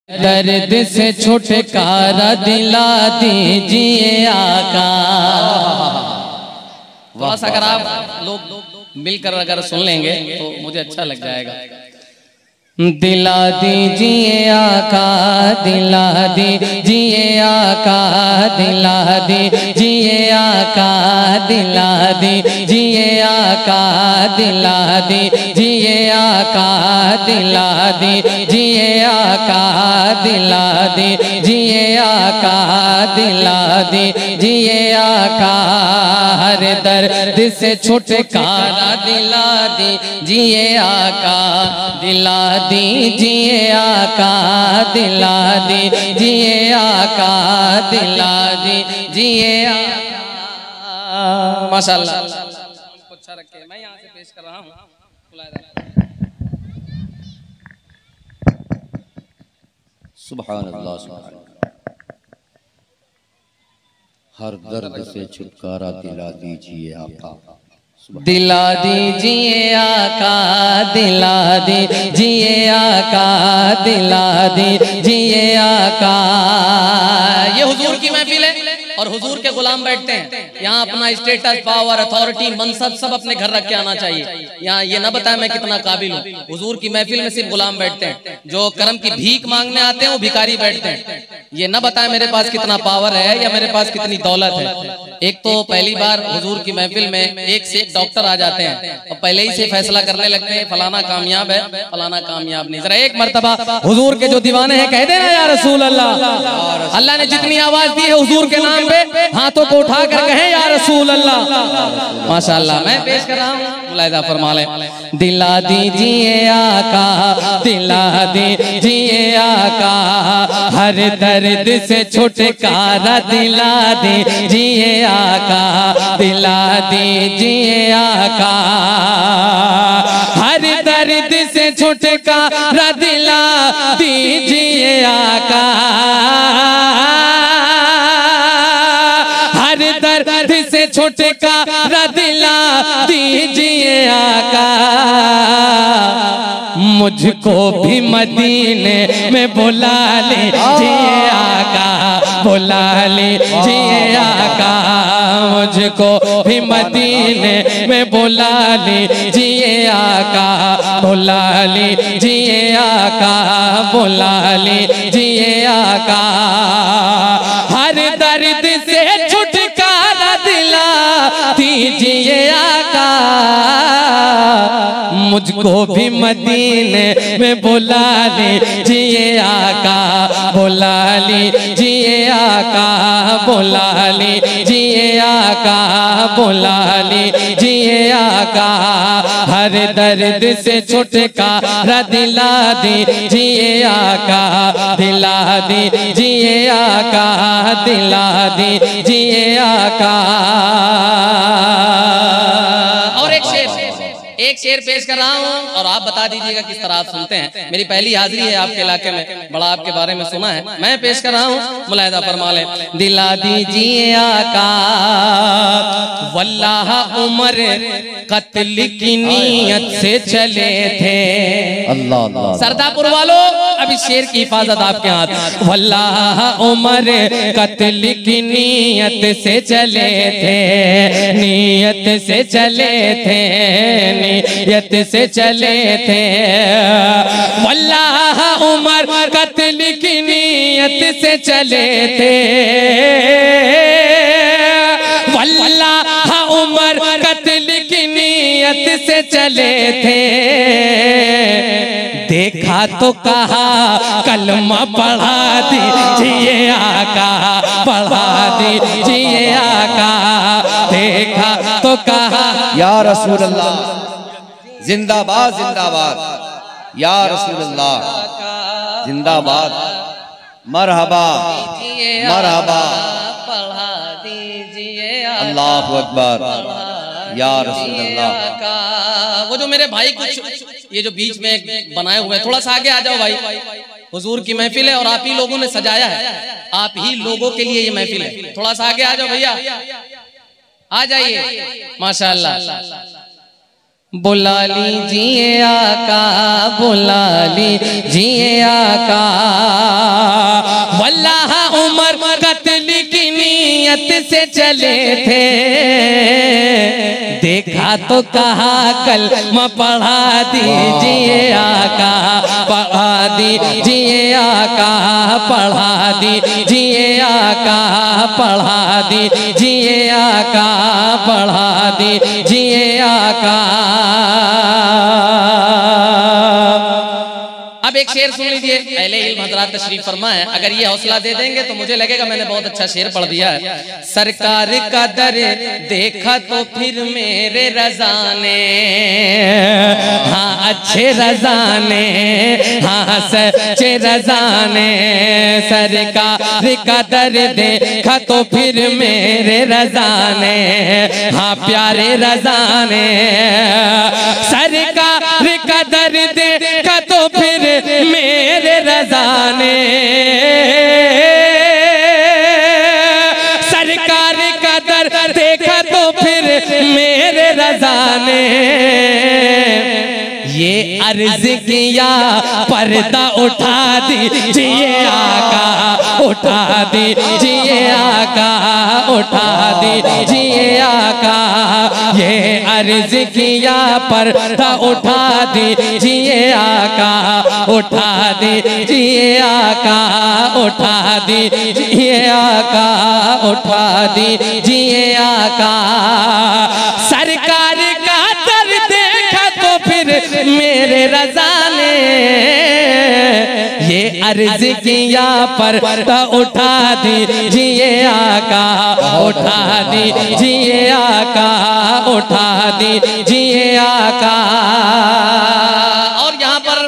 दर्द से छुटकारा दिला दीजिए आका। थोड़ा सा अगर आप लोग मिलकर अगर सुन लेंगे तो मुझे अच्छा लग जाएगा। दिला दीजिए आका, दिला दीजिए आका, दिला दीजिए आका, दिला दीजिए आका, दिला दीजिए आका, दिला दीजिए आका, दिला दीजिए आका, दिला दीजिए आका। हर दर्द से छुटकारा दिला दीजिए आका, दिला दीजिए आका, दिला दीजिए आका, दिला दीजिए आका। माशाअल्लाह अच्छा रखे। मैं यहाँ से पेश कर रहा हूँ। सुभान अल्लाह, सुभान अल्लाह। हर दर्द से छुटकारा दिला दीजिए आका, दिला दीजिए आका, दिला दीजिए आका, दिला दीजिए आका। ये हुजूर की महफिल है और हुजूर के गुलाम बैठते हैं। यहाँ अपना स्टेटस, पावर, अथॉरिटी, मनसब सब अपने घर रख के आना चाहिए। यहाँ ये ना बताए मैं कितना काबिल हूँ। हुजूर की महफिल में सिर्फ गुलाम बैठते हैं। जो करम की भीख मांगने आते हैं वो भिखारी बैठते हैं। ये ना बताए मेरे पास कितना पावर है या मेरे पास कितनी दौलत है। एक तो पहली बार हुजूर की महफिल में एक से एक डॉक्टर आ जाते हैं और पहले ही से फैसला करने लगते हैं, फलाना कामयाब है, फलाना कामयाब नहीं। जरा एक मर्तबा हुजूर के जो दीवाने हैं कह देना या रसूल अल्लाह। अल्लाह ने जितनी आवाज दी है हुजूर के नाम पे, हाथों को उठा कर कहें या रसूल अल्लाह। माशाअल्लाह। मैं पेश कर रहा हूँ, मुलाहिजा फरमा लें। दिला दीजिए आका, दिला दीजिए आका, हर दर्द से छुटकारा दिला दीजिए आका, दिला दीजिए आका। हर दर्द से छुटकारा दिला दीजिए आका, हर दर्द से छुटकारा दिला दीजिए आका। मुझको भी मदीने में बुला लीजिए आका, बुला लीजिए आका। मुझको भी मदीने में बुला लीजिए आका, बुला लीजिए आका, बुला लीजिए आका। हर दर्द से छुटकारा दिला दीजिए आका। मुझको भी मदीने में बुला लीजिए आका, बुला लीजिए आका, बुला लीजिए आका, बुला लीजिए आका। हर दर्द से छुटकारा दिला दीजिए आका, दिला दीजिए आका, दिला दीजिए आका। और एक शेर पेश कर रहा हूँ और आप बता दीजिएगा किस तरह आप सुनते हैं। मेरी पहली हाजिरी है आपके इलाके में, बड़ा आपके बारे में सुना है। मैं पेश कर रहा हूँ, मुलाहिजा फरमा लें। दिला दीजिए आका, वल्लाह उमर कत्ल की नीयत से चले थे। अल्लाह अल्लाह। सरदापुर वालों, अभी शेर की हिफाजत आपके हाथ। वल्लाह उमर कत्ल की नीयत से चले थे, नीयत से चले थे, नीयत से चले थे। वल्लाह उमर कत्ल की नीयत से चले थे, वल्लाह उमर कत्ल की नीयत से चले थे। देखा तो कहा कलमा पढ़ा दीजिए आका, पढ़ा दीजिए आका। देखा तो कहा या रसूल अल्लाह, जिंदाबाद जिंदाबाद, या रसूल अल्लाह जिंदाबाद, मरहबा मरहबा, पढ़ा दीजिए अल्लाहु अकबर, या रसूल अल्लाह। वो जो मेरे भाई कुछ ये जो बीच में बनाए हुए, थोड़ा सा आगे आ जाओ भाई। हुजूर की महफिल है और आप ही लोगों ने सजाया है, आप ही लोगों के लिए ये महफिल है। थोड़ा सा आगे आ जाओ भैया, आ जाइए। माशाअल्लाह। बुला लीजिए आका, बुला लीजिए आका। वल्लाह उमर कत्ल की नीयत से चले थे, देखा तो कहा कलमा पढ़ा दीजिए आका, पढ़ा दीजिए आका, पढ़ा दीजिए आका, पढ़ा दीजिए आका, पढ़ा दीजिए आका। अब एक शेर सुन लीजिए, अहले इल्म हज़रात तशरीफ फरमा है, अगर ये हौसला दे देंगे तो मुझे लगेगा मैंने बहुत अच्छा शेर पढ़ दिया है। सरकार का दर देखा तो फिर मेरे रज़ा ने, हाँ अच्छे रज़ा ने, हाँ सच्चे रज़ा ने, सरकार का दर देखा तो फिर मेरे रज़ा ने, हाँ प्यारे रज़ा ने, सरकार का दर देखा तो फिर मेरे रज़ा ने, सरकार का दर देखा तो फिर मेरे रज़ा ने, ये अर्ज किया पर्दा उठा दीजिए आका, उठा दीजिए आका, उठा दीजिए आका, ये अर्ज किया पर्दा उठा दीजिए आका, उठा दीजिए आका, उठा दीजिए आका, उठा दीजिए आका। सरकार का दर देखा तो फिर मेरे रज़ा ने, ये अर्ज किया पर्दा उठा दीजिए आका, उठा दीजिए आका, उठा दीजिए आका। और यहाँ पर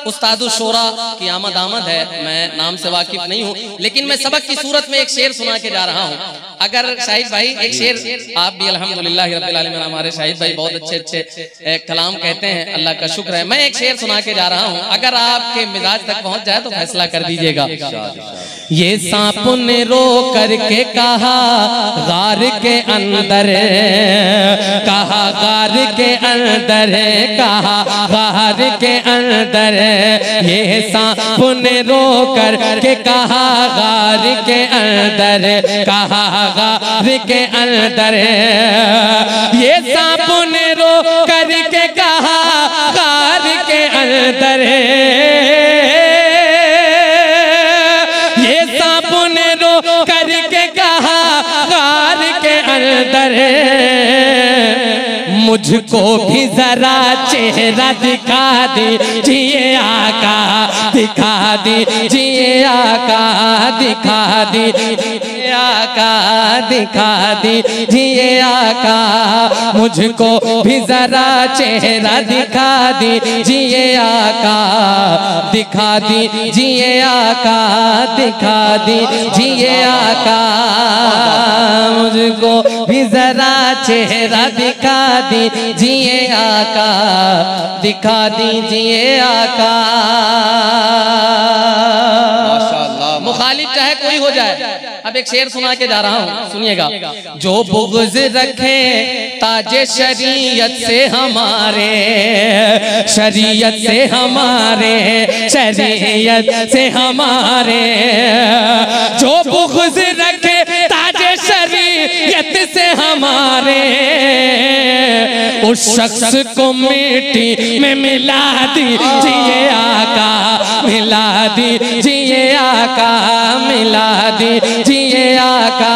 उस्तादु शोरा की आमद है, मैं नाम से वाकिफ नहीं हूँ, लेकिन मैं सबक की सूरत में एक शेर सुना के जा रहा हूँ। अगर शाहिद भाई एक शेर, आप भी अल्हम्दुलिल्लाह रब्बिल आलमीन, हमारे शाहिद भाई बहुत अच्छे अच्छे कलाम कहते हैं, अल्लाह का शुक्र है। मैं एक शेर सुना के जा रहा हूँ, अगर आपके मिजाज तक पहुँच जाए तो फैसला कर दीजिएगा। ये सांप ने रो करके कहा गार के अंदर, कहा गार के अंदर, कहा गार के अंदर, ये सांप ने रो करके कहा गार के अंदर, कहा गार के अंदर, ये सांप ने रो करके कहा गार के अंदर, ये सांप ने रो करके कहा गार के अंदर, मुझको भी जरा चेहरा दिखा दीजिए आका, दिखा दीजिए आका, दिखा दीजिए आका, दिखा दीजिए आका, मुझको भी जरा चेहरा दिखा दीजिए आका, दिखा दीजिए आका, दिखा दीजिए आका, मुझको भी जरा चेहरा दिखा दीजिए आका, दिखा दीजिए आका। माशाअल्लाह, मुखालिफ चाहे कोई हो जाए। अब एक शेर सुना के जा रहा हूँ, सुनिएगा। जो बुग़्ज़ रखे ताजे शरीयत से हमारे, शरीयत से हमारे, शरीयत से हमारे, जो बुग़्ज़ रखे ताजे शरीयत से हमारे, उस शख्स को मिट्टी में मिला दीजिए आका, मिला दीजिए आका, मिला दीजिए आका,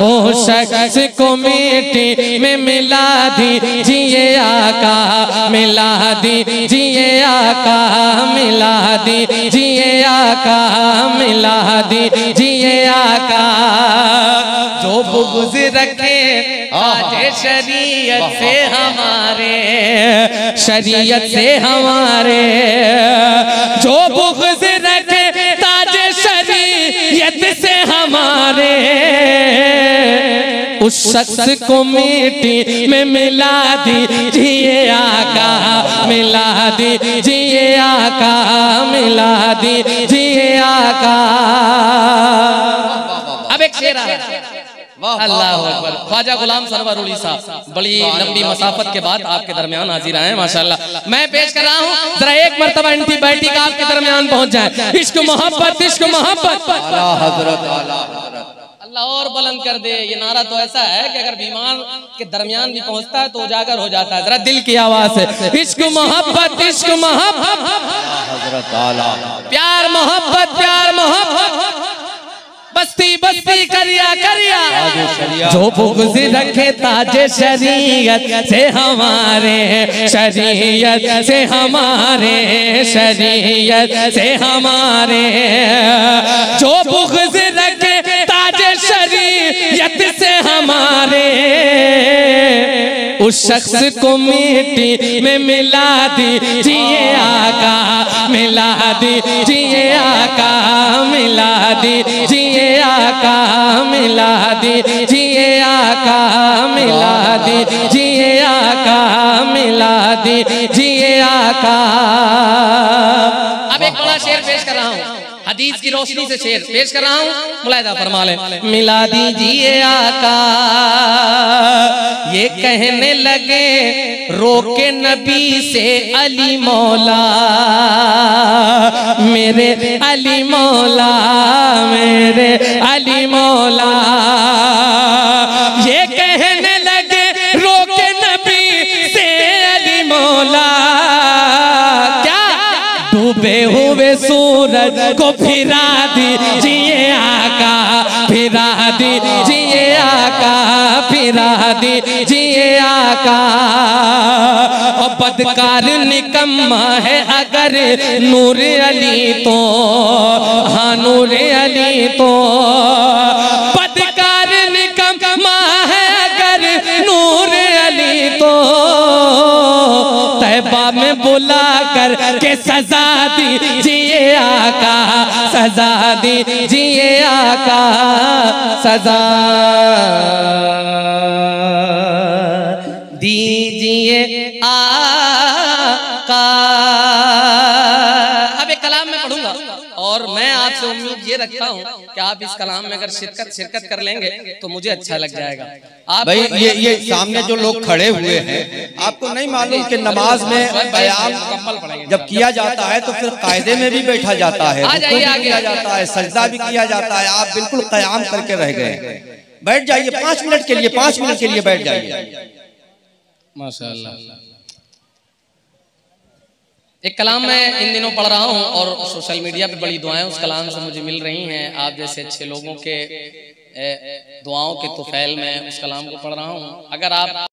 उस शख्स को मिट्टी में मिला दीजिए आका, मिला दीजिए आका, मिला दीजिए आका, मिला दीजिए आका। जो बुग़्ज़ रखे ताजे शरीयत से हमारे, शरीयत से हमारे, जो बुग़्ज़ रखे ताजे शरीयत से हमारे, उस शख्स को मिट्टी में मिला दीजिए आका, मिला दीजिए आका, मिला दीजिए आका। अब एक शेर आ रहा है, अल्लाह अकबर। ख्वाजा गुलाम सरवर उड़ी साहब बड़ी लंबी मसाफत के बाद आपके दरमियान हाजिर आए माशाल्लाह। मैं पेश कर रहा हूँ, जरा एक मर्तबा एंटीबायोटिक आपके दरमियान पहुंच जाए। इश्क मोहब्बत, इश्क मोहब्बत। आला हजरत, आला हजरत। अल्लाह और बुलंद कर दे। ये नारा तो ऐसा है कि अगर बीमार के दरमियान भी पहुंचता है तो उजागर हो जाता है। जरा दिल की आवाज है, इश्क मोहब्बत, इश्क मोहब्बत, हजरत आला, प्यार मोहब्बत, प्यार मोहब्बत, बस्ती बस्ती करिया करिया। जो बुग़्ज़ रखे ताजे शरीयत से हमारे, शरीयत से हमारे, शरीयत से हमारे। जो बुग़्ज़ रखे ताजे शरीयत से हमारे, उस शख्स को मिट्टी में मिला दीजिए आका, मिला दीजिए आका, मिला दीजिए आका, मिला दीजिए आका, मिला दीजिए आका, मिला दीजिए आका। अब एक बड़ा शेर पेश कर रहा हूँ, हदीस की रोशनी से शेर पेश कर रहा हूँ, मुलाहिदा फरमा ले। मिला दीजिए आका, ये कहने लगे रोके नबी से अली मौला, मेरे अली मौला, मेरे अली मौला। ये कहने लगे रोके नबी से अली मौला, क्या डूबे हुए सूरज को फिरा दीजिए आका, फिरा दीजिए आका, फिरा दीजिए आका। और बदकार निकम्मा है अगर नूर अली तो, हाँ नूर अली तो। बदकार निकम्मा है अगर नूर अली तो, तैबा में बुला कर के सजा दीजिए आका, सजा दीजिए आका, सजा दीजिए आका। अब एक कलाम में पढ़ूंगा और मैं आपसे उम्मीद ये रखता हूँ कि आप इस कलाम में अगर शिरकत कर लेंगे तो मुझे अच्छा लग जाएगा। आप भाई ये सामने जो लोग खड़े हुए हैं, आपको नहीं मालूम कि नमाज में क़याम जब किया जाता है तो फिर कायदे में भी बैठा जाता है, रुकू भी किया जाता है, सजदा भी किया जाता है। आप बिल्कुल क़याम करके रह गए। बैठ जाइए 5 मिनट के लिए, 5 मिनट के लिए बैठ जाइए। माशाअल्लाह। एक कलाम मैं इन दिनों पढ़ रहा हूँ और सोशल मीडिया पे बड़ी दुआएं उस कलाम से मुझे मिल रही हैं। आप जैसे अच्छे लोगों के दुआओं के तुफैल में उस कलाम को पढ़ रहा हूँ। अगर आप